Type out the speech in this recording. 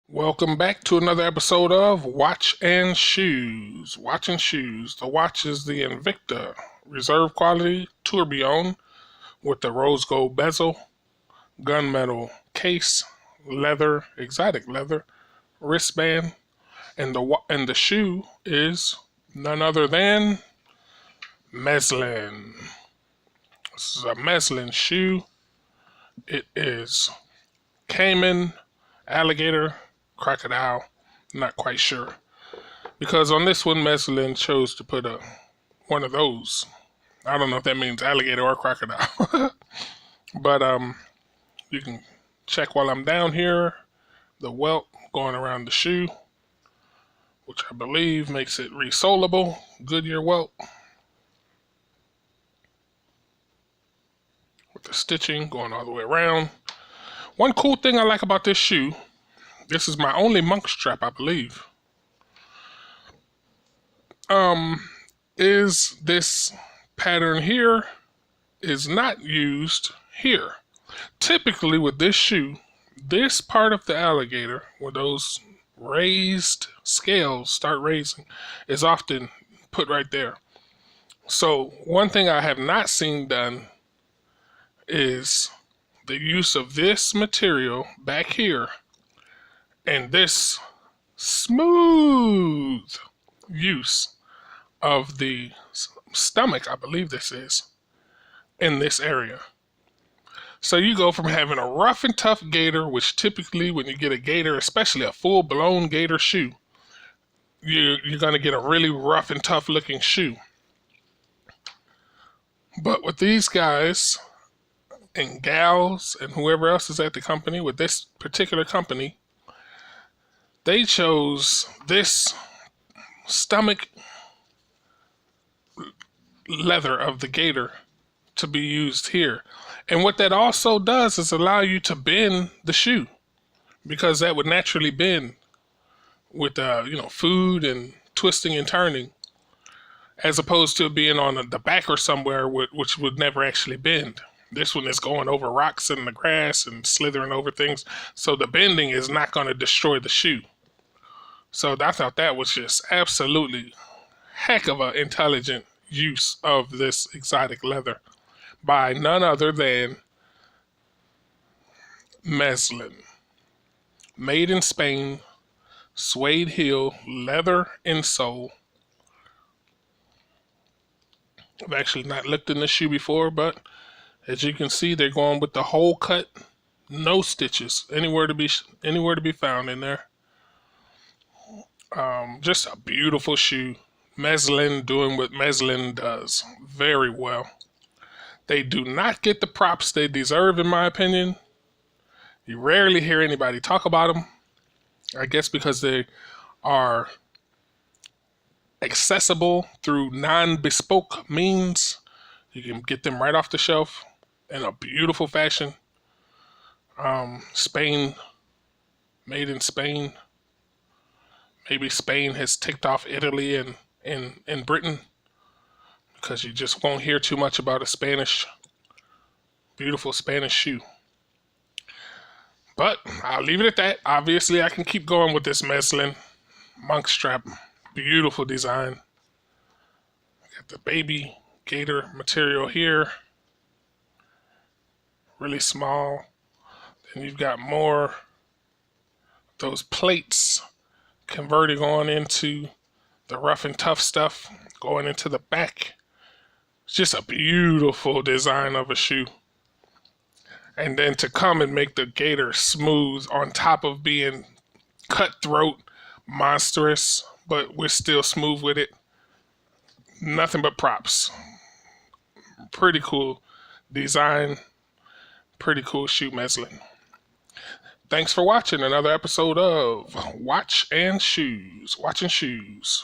Welcome back to another episode of Watch and Shoes. Watch and Shoes. The watch is the Invicta Reserve Quality Tourbillon with the rose gold bezel, gunmetal case, leather, exotic leather, wristband, and the shoe is none other than Mezlan. This is a Mezlan shoe. It is Cayman, Alligator, Crocodile, not quite sure. Because on this one, Mezlan chose to put one of those. I don't know if that means alligator or crocodile. But you can check while I'm down here the welt going around the shoe, which I believe makes it resolable. Goodyear welt. With the stitching going all the way around. One cool thing I like about this shoe, this is my only monk strap, I believe, is this pattern here is not used here. Typically with this shoe, this part of the alligator, where those raised scales start raising, is often put right there. So one thing I have not seen done is the use of this material back here and this smooth use of the stomach, I believe this is, in this area. So you go from having a rough and tough gator, which typically when you get a gator, especially a full-blown gator shoe, you're going to get a really rough and tough looking shoe. But with these guys and gals and whoever else is at the company, with this particular company, they chose this stomach leather of the gator to be used here. And what that also does is allow you to bend the shoe, because that would naturally bend with food and twisting and turning, as opposed to being on the back or somewhere which would never actually bend. This one is going over rocks and the grass and slithering over things, so the bending is not going to destroy the shoe. So I thought that was just absolutely heck of an intelligent use of this exotic leather by none other than Mezlan. Made in Spain, suede heel, leather insole. I've actually not looked in this shoe before, but as you can see, they're going with the whole cut, no stitches anywhere to be found in there. Just a beautiful shoe. Mezlan doing what Mezlan does very well. They do not get the props they deserve, in my opinion. You rarely hear anybody talk about them. I guess because they are accessible through non-bespoke means. You can get them right off the shelf in a beautiful fashion. Spain, made in Spain. Maybe Spain has ticked off Italy and Britain, because you just won't hear too much about a beautiful Spanish shoe. But I'll leave it at that. Obviously, I can keep going with this Mezlan monk strap. Beautiful design. Got the baby gator material here. Really small. Then you've got more those plates converting on into the rough and tough stuff, going into the back. It's just a beautiful design of a shoe. And then to come and make the gator smooth on top of being cutthroat, monstrous, but we're still smooth with it. Nothing but props. Pretty cool design. Pretty cool shoe, Mezlan. Thanks for watching another episode of Watch and Shoes. Watch and Shoes.